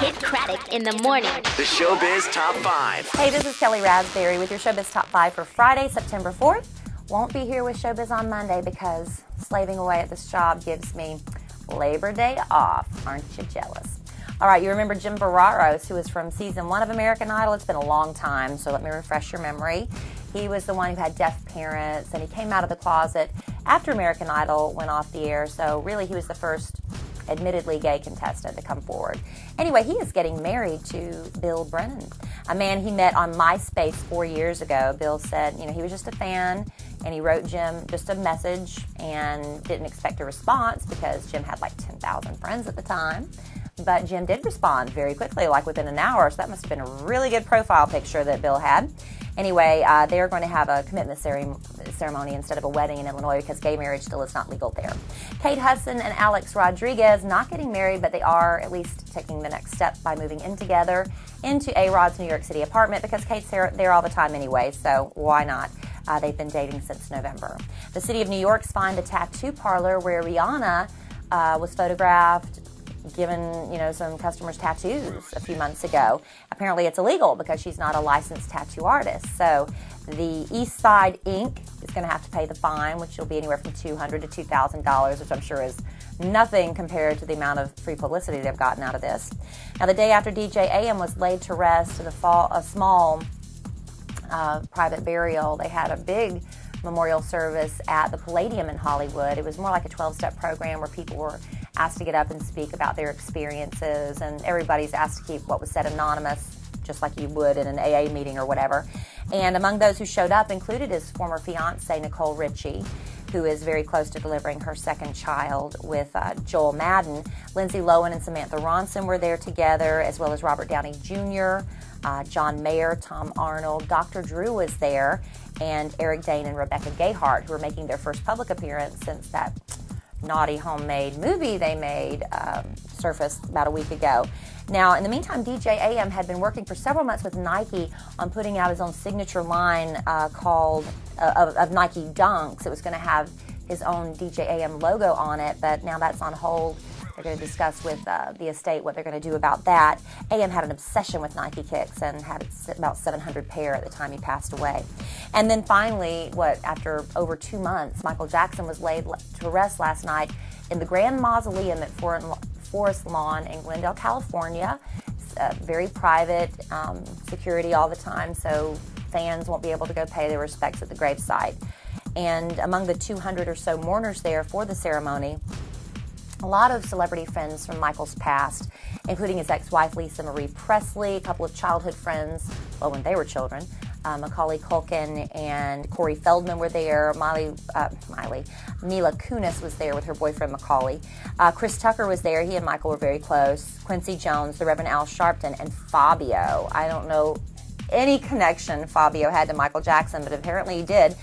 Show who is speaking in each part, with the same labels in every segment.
Speaker 1: Kidd Kraddick in the morning.
Speaker 2: The Showbiz Top 5.
Speaker 3: Hey, this is Kellie Rasberry with your Showbiz Top 5 for Friday, September 4th. Won't be here with Showbiz on Monday because slaving away at this job gives me Labor Day off. Aren't you jealous? All right, you remember Jim Barraros, who was from season 1 of American Idol. It's been a long time, so let me refresh your memory. He was the one who had deaf parents, and he came out of the closet after American Idol went off the air, so really he was the first admittedly gay contestant to come forward. Anyway, he is getting married to Bill Brennan, a man he met on MySpace 4 years ago. Bill said, he was just a fan, and he wrote Jim just a message and didn't expect a response because Jim had like 10,000 friends at the time. But Jim did respond very quickly, like within an hour, so that must have been a really good profile picture that Bill had. Anyway, they are going to have a commitment ceremony instead of a wedding in Illinois because gay marriage still is not legal there. Kate Hudson and Alex Rodriguez not getting married, but they are at least taking the next step by moving in together into A-Rod's New York City apartment because Kate's there all the time anyway, so why not? They've been dating since November. The city of New York's fined a tattoo parlor where Rihanna was photographed given, some customers tattoos a few months ago. Apparently it's illegal because she's not a licensed tattoo artist. So the East Side Inc. is going to have to pay the fine, which will be anywhere from $200 to $2,000, which I'm sure is nothing compared to the amount of free publicity they've gotten out of this. Now, the day after DJ AM was laid to rest in a small private burial, they had a big memorial service at the Palladium in Hollywood. It was more like a 12-step program where people were asked to get up and speak about their experiences, and everybody's asked to keep what was said anonymous, just like you would in an AA meeting or whatever. And among those who showed up included his former fiancée, Nicole Richie, who is very close to delivering her second child with Joel Madden. Lindsay Lohan and Samantha Ronson were there together, as well as Robert Downey Jr., John Mayer, Tom Arnold, Dr. Drew was there, and Eric Dane and Rebecca Gayheart, who are making their first public appearance since that naughty homemade movie they made surfaced about a week ago. Now, in the meantime, DJ AM had been working for several months with Nike on putting out his own signature line called of Nike Dunks. It was going to have his own DJ AM logo on it, but now that's on hold. They're going to discuss with the estate what they're going to do about that. AM had an obsession with Nike kicks and had about 700 pair at the time he passed away. And then finally, after over 2 months, Michael Jackson was laid to rest last night in the Grand Mausoleum at Forest Lawn in Glendale, California. It's very private, security all the time, so fans won't be able to go pay their respects at the gravesite. And among the 200 or so mourners there for the ceremony, a lot of celebrity friends from Michael's past, including his ex-wife Lisa Marie Presley, a couple of childhood friends, when they were children. Macaulay Culkin and Corey Feldman were there. Mila Kunis was there with her boyfriend Macaulay. Chris Tucker was there. He and Michael were very close. Quincy Jones, the Reverend Al Sharpton, and Fabio. I don't know any connection Fabio had to Michael Jackson, but apparently he did.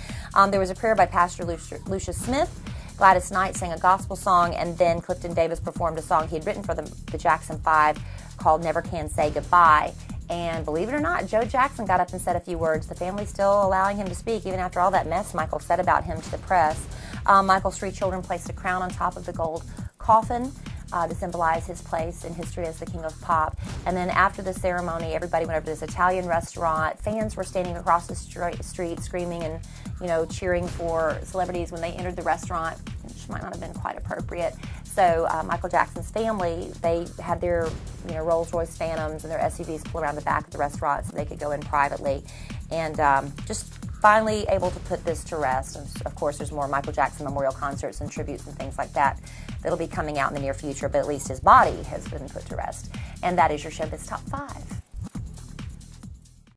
Speaker 3: There was a prayer by Pastor Lucius Smith. Gladys Knight sang a gospel song, and then Clifton Davis performed a song he had written for the Jackson 5 called Never Can Say Goodbye. And believe it or not, Joe Jackson got up and said a few words. The family's still allowing him to speak, even after all that mess Michael said about him to the press. Michael's 3 children placed a crown on top of the gold coffin to symbolize his place in history as the king of pop. And then after the ceremony, everybody went over to this Italian restaurant. Fans were standing across the street screaming and, cheering for celebrities when they entered the restaurant, which might not have been quite appropriate. So Michael Jackson's family, they had their Rolls-Royce Phantoms and their SUVs pull around the back of the restaurant so they could go in privately. And just finally able to put this to rest. And of course, there's more Michael Jackson memorial concerts and tributes and things like that that'll be coming out in the near future, but at least his body has been put to rest. And that is your Showbiz Top 5.